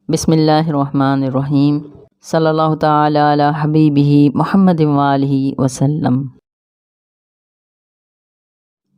بسم اللہ الرحمن الرحیم صلی اللہ تعالی علی حبیبہ محمد وآلہ وسلم۔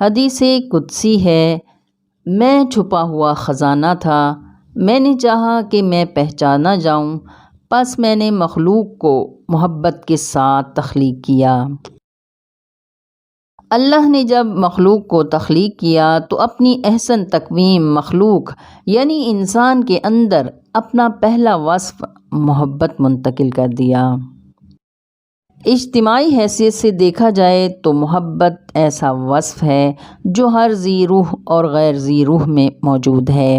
حدیث قدسی ہے، میں چھپا ہوا خزانہ تھا، میں نے چاہا کہ میں پہچانا جاؤں، پس میں نے مخلوق کو محبت کے ساتھ تخلیق کیا۔ اللہ نے جب مخلوق کو تخلیق کیا تو اپنی احسن تقویم مخلوق یعنی انسان کے اندر اپنا پہلا وصف محبت منتقل کر دیا۔ اجتماعی حیثیت سے دیکھا جائے تو محبت ایسا وصف ہے جو ہر ذی روح اور غیر ذی روح میں موجود ہے،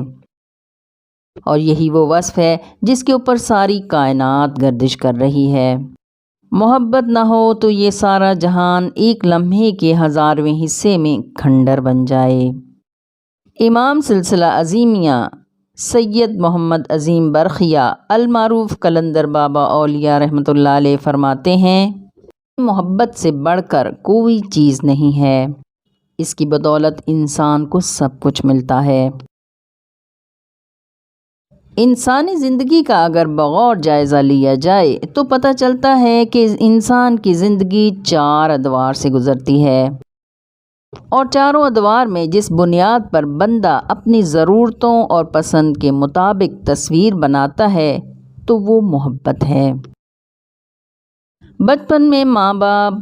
اور یہی وہ وصف ہے جس کے اوپر ساری کائنات گردش کر رہی ہے۔ محبت نہ ہو تو یہ سارا جہان ایک لمحے کے 1000ویں حصے میں کھنڈر بن جائے۔ امام سلسلہ عظیمیہ سید محمد عظیم برخیہ المعروف قلندر بابا اولیاء رحمۃ اللہ علیہ فرماتے ہیں، محبت سے بڑھ کر کوئی چیز نہیں ہے، اس کی بدولت انسان کو سب کچھ ملتا ہے۔ انسانی زندگی کا اگر بغور جائزہ لیا جائے تو پتہ چلتا ہے کہ انسان کی زندگی 4 ادوار سے گزرتی ہے، اور چاروں ادوار میں جس بنیاد پر بندہ اپنی ضرورتوں اور پسند کے مطابق تصویر بناتا ہے تو وہ محبت ہے۔ بچپن میں ماں باپ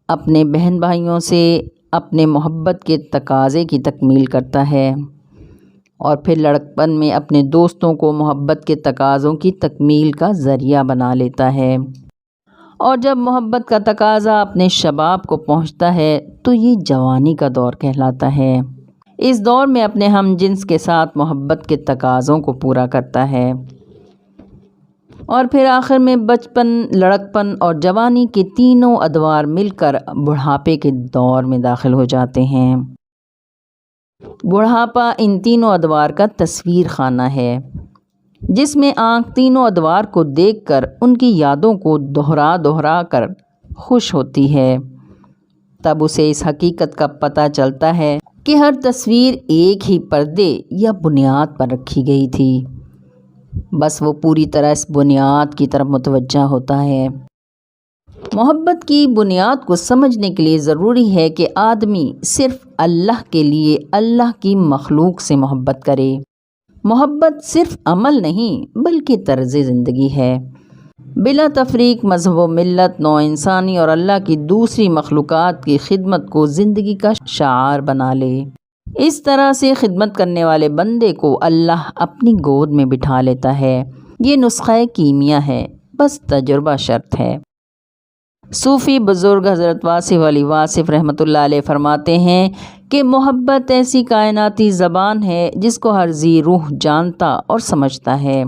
اپنے بہن بھائیوں سے اپنے محبت کے تقاضے کی تکمیل کرتا ہے، اور پھر لڑکپن میں اپنے دوستوں کو محبت کے تقاضوں کی تکمیل کا ذریعہ بنا لیتا ہے، اور جب محبت کا تقاضا اپنے شباب کو پہنچتا ہے تو یہ جوانی کا دور کہلاتا ہے۔ اس دور میں اپنے ہم جنس کے ساتھ محبت کے تقاضوں کو پورا کرتا ہے، اور پھر آخر میں بچپن، لڑکپن اور جوانی کے تینوں ادوار مل کر بڑھاپے کے دور میں داخل ہو جاتے ہیں۔ بڑھاپا ان تینوں ادوار کا تصویر خانہ ہے، جس میں آنکھ تینوں ادوار کو دیکھ کر ان کی یادوں کو دہرا کر خوش ہوتی ہے۔ تب اسے اس حقیقت کا پتہ چلتا ہے کہ ہر تصویر ایک ہی پردے یا بنیاد پر رکھی گئی تھی، بس وہ پوری طرح اس بنیاد کی طرف متوجہ ہوتا ہے۔ محبت کی بنیاد کو سمجھنے کے لیے ضروری ہے کہ آدمی صرف اللہ کے لیے اللہ کی مخلوق سے محبت کرے۔ محبت صرف عمل نہیں بلکہ طرز زندگی ہے، بلا تفریق مذہب و ملت، نوع انسانی اور اللہ کی دوسری مخلوقات کی خدمت کو زندگی کا شعار بنا لے۔ اس طرح سے خدمت کرنے والے بندے کو اللہ اپنی گود میں بٹھا لیتا ہے۔ یہ نسخہ کیمیا ہے، بس تجربہ شرط ہے۔ صوفی بزرگ حضرت واصف علی واصف رحمۃ اللہ علیہ فرماتے ہیں کہ محبت ایسی کائناتی زبان ہے جس کو ہر ذی روح جانتا اور سمجھتا ہے۔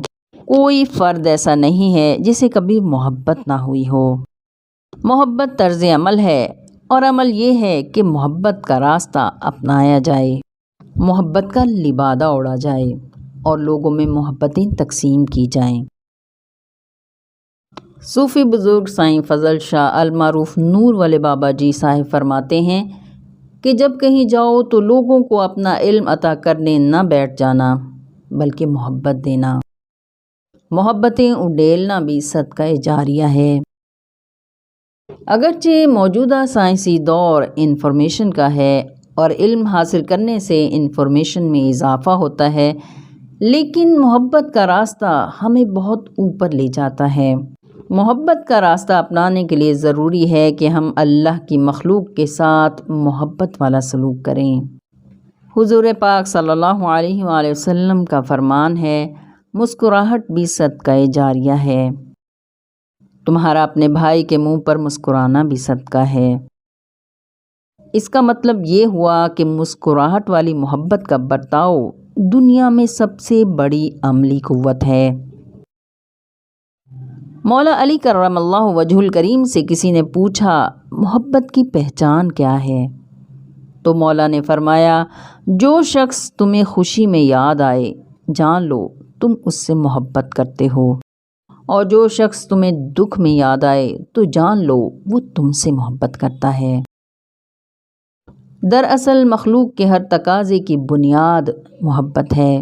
کوئی فرد ایسا نہیں ہے جسے کبھی محبت نہ ہوئی ہو۔ محبت طرز عمل ہے، اور عمل یہ ہے کہ محبت کا راستہ اپنایا جائے، محبت کا لبادہ اڑا جائے، اور لوگوں میں محبتیں تقسیم کی جائیں۔ صوفی بزرگ سائیں فضل شاہ المعروف نور والے بابا جی صاحب فرماتے ہیں کہ جب کہیں جاؤ تو لوگوں کو اپنا علم عطا کرنے نہ بیٹھ جانا بلکہ محبت دینا۔ محبتیں اڈیلنا بھی صدقہ جاریہ ہے۔ اگرچہ موجودہ سائنسی دور انفارمیشن کا ہے اور علم حاصل کرنے سے انفارمیشن میں اضافہ ہوتا ہے، لیکن محبت کا راستہ ہمیں بہت اوپر لے جاتا ہے۔ محبت کا راستہ اپنانے کے لیے ضروری ہے کہ ہم اللہ کی مخلوق کے ساتھ محبت والا سلوک کریں۔ حضور پاک صلی اللہ علیہ وآلہ وسلم کا فرمان ہے، مسکراہٹ بھی صدقہ جاریہ ہے۔ تمہارا اپنے بھائی کے منہ پر مسکرانا بھی صدقہ ہے۔ اس کا مطلب یہ ہوا کہ مسکراہٹ والی محبت کا برتاؤ دنیا میں سب سے بڑی عملی قوت ہے۔ مولا علی کرم اللہ وجہ الکریم سے کسی نے پوچھا، محبت کی پہچان کیا ہے؟ تو مولا نے فرمایا، جو شخص تمہیں خوشی میں یاد آئے جان لو تم اس سے محبت کرتے ہو، اور جو شخص تمہیں دکھ میں یاد آئے تو جان لو وہ تم سے محبت کرتا ہے۔ دراصل مخلوق کے ہر تقاضے کی بنیاد محبت ہے،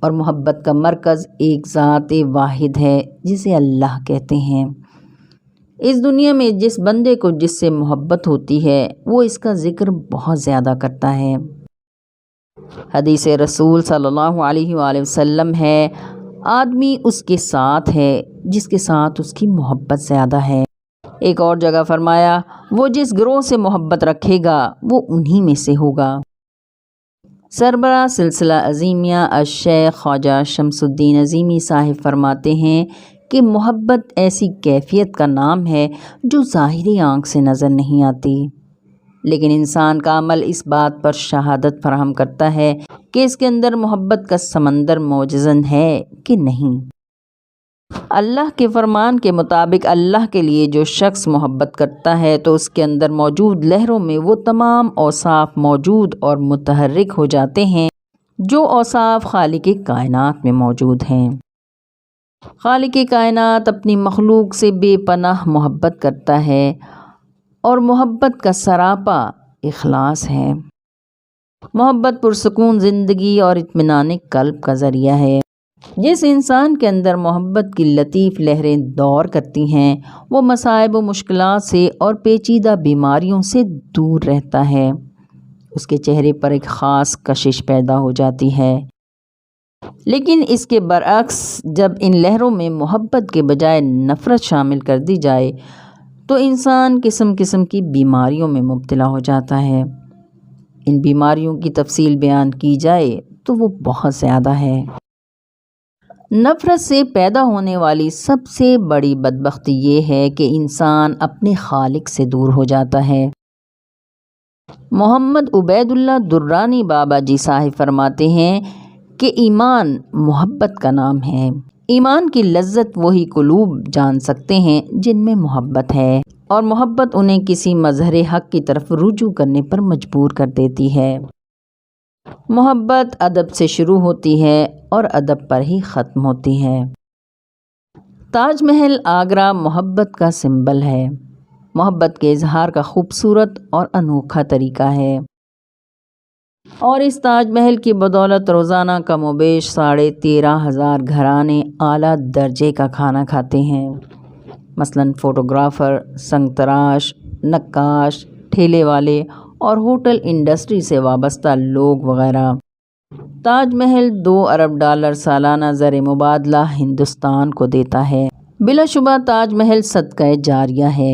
اور محبت کا مرکز ایک ذات واحد ہے جسے اللہ کہتے ہیں۔ اس دنیا میں جس بندے کو جس سے محبت ہوتی ہے وہ اس کا ذکر بہت زیادہ کرتا ہے۔ حدیث رسول صلی اللہ علیہ وآلہ وسلم ہے، آدمی اس کے ساتھ ہے جس کے ساتھ اس کی محبت زیادہ ہے۔ ایک اور جگہ فرمایا، وہ جس گروہ سے محبت رکھے گا وہ انہی میں سے ہوگا۔ سربراہ سلسلہ عظیمیہ الشیخ خواجہ شمس الدین عظیمی صاحب فرماتے ہیں کہ محبت ایسی کیفیت کا نام ہے جو ظاہری آنکھ سے نظر نہیں آتی، لیکن انسان کا عمل اس بات پر شہادت فراہم کرتا ہے کہ اس کے اندر محبت کا سمندر موجزن ہے کہ نہیں۔ اللہ کے فرمان کے مطابق اللہ کے لیے جو شخص محبت کرتا ہے تو اس کے اندر موجود لہروں میں وہ تمام اوصاف موجود اور متحرک ہو جاتے ہیں جو اوصاف خالق کائنات میں موجود ہیں۔ خالق کائنات اپنی مخلوق سے بے پناہ محبت کرتا ہے اور محبت کا سراپا اخلاص ہے۔ محبت پرسکون زندگی اور اطمینان قلب کا ذریعہ ہے۔ جس انسان کے اندر محبت کی لطیف لہریں دور کرتی ہیں وہ مصائب و مشکلات سے اور پیچیدہ بیماریوں سے دور رہتا ہے۔ اس کے چہرے پر ایک خاص کشش پیدا ہو جاتی ہے۔ لیکن اس کے برعکس جب ان لہروں میں محبت کے بجائے نفرت شامل کر دی جائے تو انسان قسم قسم کی بیماریوں میں مبتلا ہو جاتا ہے۔ ان بیماریوں کی تفصیل بیان کی جائے تو وہ بہت زیادہ ہے۔ نفرت سے پیدا ہونے والی سب سے بڑی بدبختی یہ ہے کہ انسان اپنے خالق سے دور ہو جاتا ہے۔ محمد عبید اللہ درانی بابا جی صاحب فرماتے ہیں کہ ایمان محبت کا نام ہے۔ ایمان کی لذت وہی قلوب جان سکتے ہیں جن میں محبت ہے، اور محبت انہیں کسی مظہر حق کی طرف رجوع کرنے پر مجبور کر دیتی ہے۔ محبت ادب سے شروع ہوتی ہے اور ادب پر ہی ختم ہوتی ہے۔ تاج محل آگرہ محبت کا سمبل ہے۔ محبت کے اظہار کا خوبصورت اور انوکھا طریقہ ہے، اور اس تاج محل کی بدولت روزانہ کم و بیش 13,500 گھرانے اعلیٰ درجے کا کھانا کھاتے ہیں، مثلاً فوٹوگرافر، سنگ تراش، نقاش، ٹھیلے والے اور ہوٹل انڈسٹری سے وابستہ لوگ وغیرہ۔ تاج محل $2 ارب سالانہ زر مبادلہ ہندوستان کو دیتا ہے۔ بلا شبہ تاج محل صدقہ جاریہ ہے۔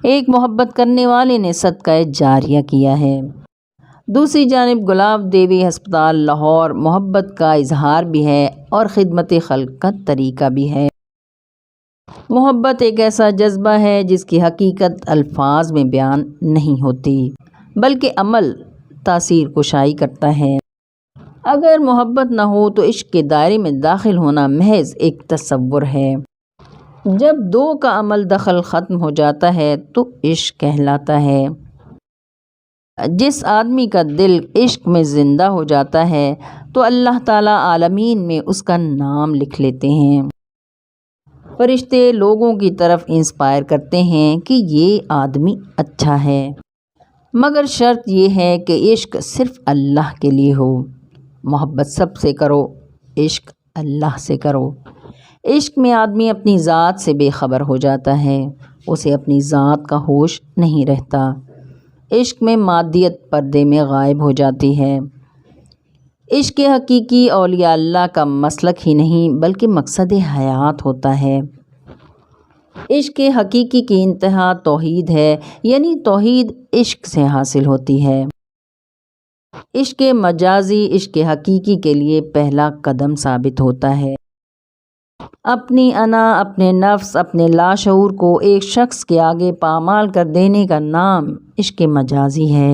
ایک محبت کرنے والے نے صدقہ جاریہ کیا ہے۔ دوسری جانب گلاب دیوی ہسپتال لاہور محبت کا اظہار بھی ہے اور خدمت خلق کا طریقہ بھی ہے۔ محبت ایک ایسا جذبہ ہے جس کی حقیقت الفاظ میں بیان نہیں ہوتی، بلکہ عمل تاثیر کشائی کرتا ہے۔ اگر محبت نہ ہو تو عشق کے دائرے میں داخل ہونا محض ایک تصور ہے۔ جب دو کا عمل دخل ختم ہو جاتا ہے تو عشق کہلاتا ہے۔ جس آدمی کا دل عشق میں زندہ ہو جاتا ہے تو اللہ تعالیٰ عالمین میں اس کا نام لکھ لیتے ہیں۔ فرشتے لوگوں کی طرف انسپائر کرتے ہیں کہ یہ آدمی اچھا ہے، مگر شرط یہ ہے کہ عشق صرف اللہ کے لیے ہو۔ محبت سب سے کرو، عشق اللہ سے کرو۔ عشق میں آدمی اپنی ذات سے بے خبر ہو جاتا ہے، اسے اپنی ذات کا ہوش نہیں رہتا۔ عشق میں مادیت پردے میں غائب ہو جاتی ہے۔ عشق حقیقی اولیاء اللہ کا مسلک ہی نہیں بلکہ مقصد حیات ہوتا ہے۔ عشق حقیقی کی انتہا توحید ہے، یعنی توحید عشق سے حاصل ہوتی ہے۔ عشق مجازی عشق حقیقی کے لیے پہلا قدم ثابت ہوتا ہے۔ اپنی انا، اپنے نفس، اپنے لاشعور کو ایک شخص کے آگے پامال کر دینے کا نام عشق مجازی ہے،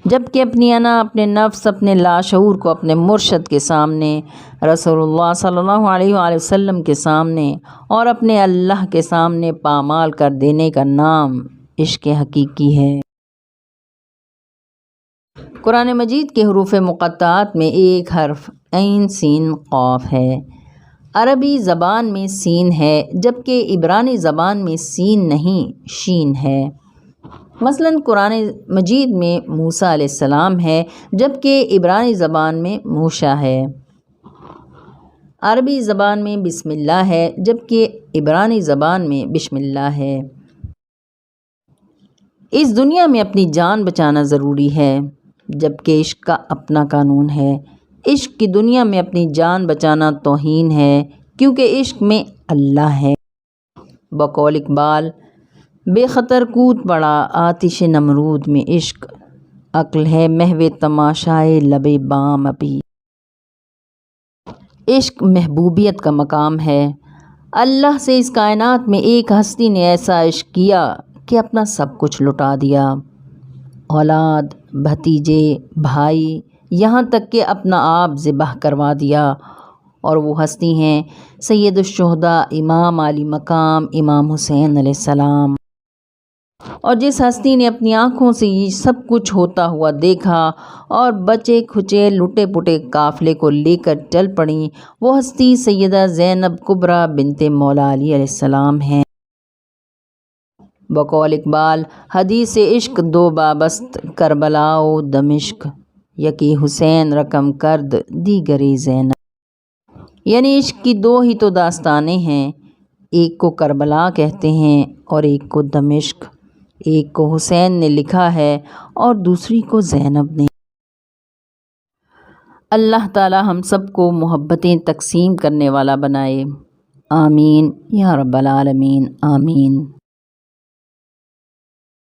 جبکہ اپنی انا، اپنے نفس، اپنے لاشعور کو اپنے مرشد کے سامنے، رسول اللہ صلی اللہ علیہ وآلہ وسلم کے سامنے اور اپنے اللہ کے سامنے پامال کر دینے کا نام عشق حقیقی ہے۔ قرآن مجید کے حروف مقطعات میں ایک حرف عین سین قاف ہے۔ عربی زبان میں سین ہے جبکہ عبرانی زبان میں سین نہیں شین ہے۔ مثلاً قرآن مجید میں موسیٰ علیہ السلام ہے جبکہ عبرانی زبان میں موشا ہے۔ عربی زبان میں بسم اللہ ہے جبکہ عبرانی زبان میں بسم اللہ ہے۔ اس دنیا میں اپنی جان بچانا ضروری ہے جبکہ عشق کا اپنا قانون ہے۔ عشق کی دنیا میں اپنی جان بچانا توہین ہے کیونکہ عشق میں اللہ ہے۔ بقول اقبال، بے خطر کود پڑا آتش نمرود میں عشق، عقل ہے محو تماشائے لب بام ابھی۔ عشق محبوبیت کا مقام ہے۔ اللہ سے اس کائنات میں ایک ہستی نے ایسا عشق کیا کہ اپنا سب کچھ لٹا دیا، اولاد، بھتیجے، بھائی، یہاں تک کہ اپنا آپ ذبح کروا دیا، اور وہ ہستی ہیں سید الشہداء امام علی مقام امام حسین علیہ السلام۔ اور جس ہستی نے اپنی آنکھوں سے یہ سب کچھ ہوتا ہوا دیکھا اور بچے کھچے لٹے پٹے قافلے کو لے کر چل پڑیں، وہ ہستی سیدہ زینب کبریٰ بنت مولا علی علیہ السلام ہیں۔ بقول اقبال، حدیث عشق دو بابست کربلا و دمشق، یکی حسین رقم کرد دیگری زینب۔ یعنی عشق کی دو ہی تو داستانیں ہیں، ایک کو کربلا کہتے ہیں اور ایک کو دمشق، ایک کو حسین نے لکھا ہے اور دوسری کو زینب نے۔ اللہ تعالی ہم سب کو محبتیں تقسیم کرنے والا بنائے، آمین یا رب العالمین، آمین۔